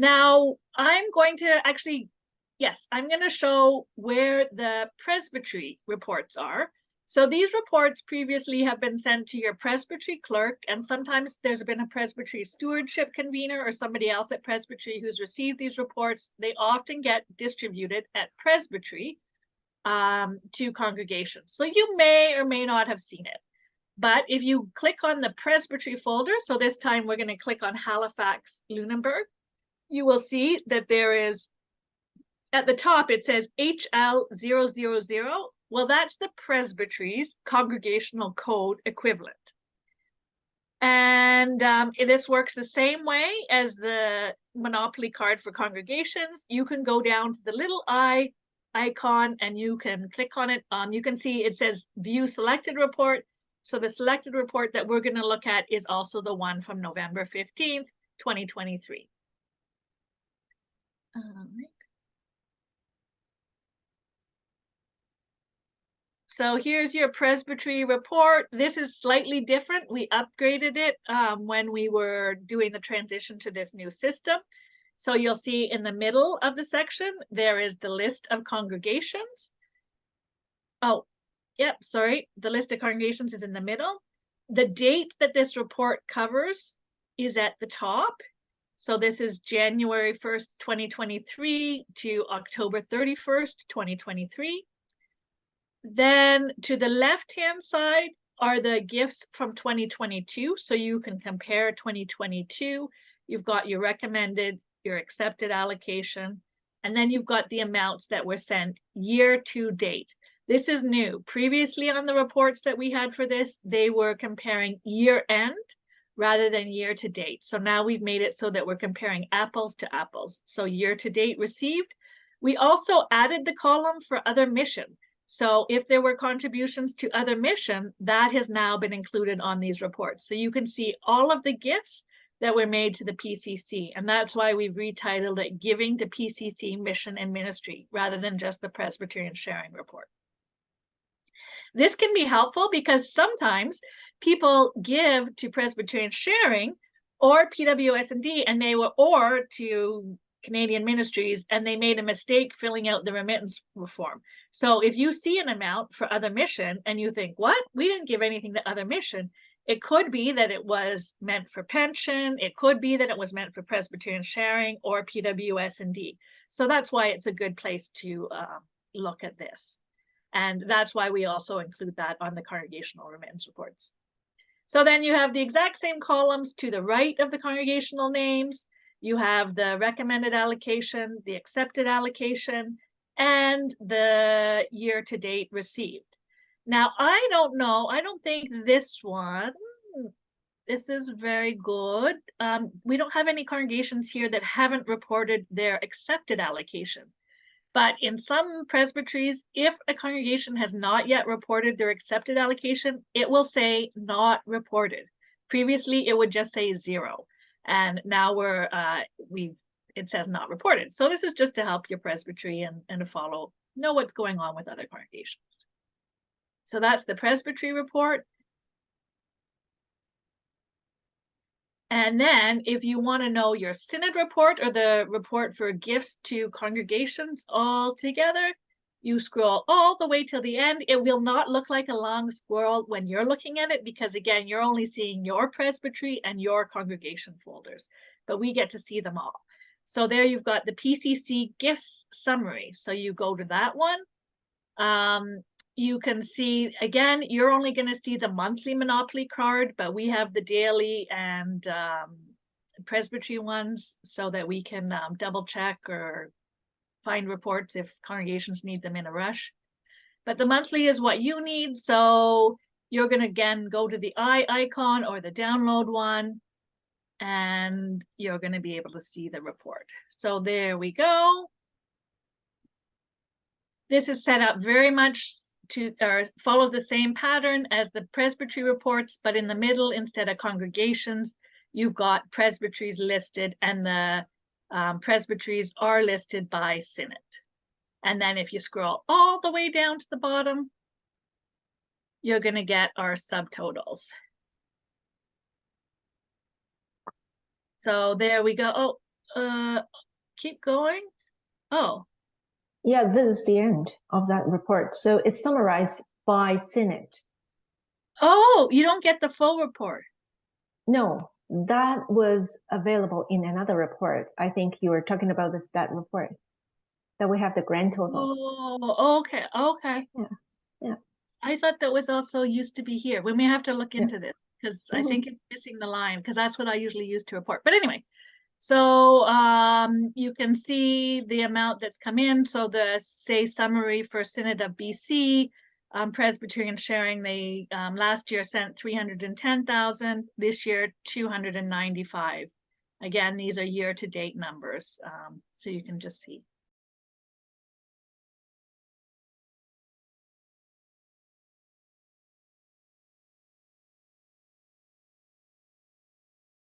Now, I'm going to actually, yes, I'm going to show where the presbytery reports are. So these reports previously have been sent to your presbytery clerk, and sometimes there's been a presbytery stewardship convener or somebody else at presbytery who's received these reports. They often get distributed at presbytery to congregations. So you may or may not have seen it. But if you click on the presbytery folder, so this time we're going to click on Halifax, Lunenburg, you will see that there is, at the top, it says HL000. Well, that's the presbytery's congregational code equivalent. And this works the same way as the Monopoly card for congregations. You can go down to the little eye icon and you can click on it. You can see it says View Selected Report. So the selected report that we're going to look at is also the one from November 15th, 2023. So here's your presbytery report. This is slightly different. We upgraded it when we were doing the transition to this new system. So you'll see in the middle of the section, there is the list of congregations. Oh, yep, sorry. The list of congregations is in the middle. The date that this report covers is at the top. So this is January 1st, 2023 to October 31st, 2023. Then to the left-hand side are the gifts from 2022. So you can compare 2022. You've got your recommended, your accepted allocation, and then you've got the amounts that were sent year to date. This is new. Previously on the reports that we had for this, they were comparing year end rather than year to date. So now we've made it so that we're comparing apples to apples. So year to date received. We also added the column for other mission. So if there were contributions to other mission, that has now been included on these reports. So you can see all of the gifts that were made to the PCC. And that's why we've retitled it Giving to PCC Mission and Ministry, rather than just the Presbyterian Sharing Report. This can be helpful because sometimes people give to Presbyterian Sharing or PWS&D, and they were, or to Canadian Ministries, and they made a mistake filling out the remittance form. So if you see an amount for other mission and you think, what? We didn't give anything to other mission. It could be that it was meant for pension. It could be that it was meant for Presbyterian Sharing or PWS&D. So that's why it's a good place to look at this. And that's why we also include that on the congregational remittance reports. So then you have the exact same columns to the right of the congregational names. You have the recommended allocation, the accepted allocation, and the year-to-date received. Now, I don't know. I don't think this one, this is very good. We don't have any congregations here that haven't reported their accepted allocation. But in some presbyteries, if a congregation has not yet reported their accepted allocation, it will say not reported. Previously, it would just say 0. And now it says not reported. So this is just to help your presbytery and to know what's going on with other congregations. So that's the presbytery report. And then if you want to know your synod report or the report for gifts to congregations all together, you scroll all the way till the end. It will not look like a long scroll when you're looking at it because, again, you're only seeing your presbytery and your congregation folders, but we get to see them all. So there you've got the PCC gifts summary. So you go to that one. You can see, again, you're only going to see the monthly Monopoly card, but we have the daily and presbytery ones so that we can double check or find reports if congregations need them in a rush. But the monthly is what you need. So you're going to, again, go to the eye icon or the download one. and you're going to be able to see the report. So there we go. This is set up very much to follows the same pattern as the presbytery reports, but in the middle, instead of congregations, you've got presbyteries listed, and the presbyteries are listed by synod. And then if you scroll all the way down to the bottom, you're going to get our subtotals. So there we go. Oh, keep going. Oh. Yeah, this is the end of that report. So it's summarized by synod. Oh, you don't get the full report. No, that was available in another report. I think you were talking about the stat report, that we have the grand total. Oh, okay, okay. Yeah. I thought that was also used to be here. We may have to look into this, because I think it's missing the line, because that's what I usually use to report. But anyway, so you can see the amount that's come in. So the summary for Synod of BC, Presbyterian sharing, they last year sent 310,000, this year 295. Again, these are year-to-date numbers, so you can just see.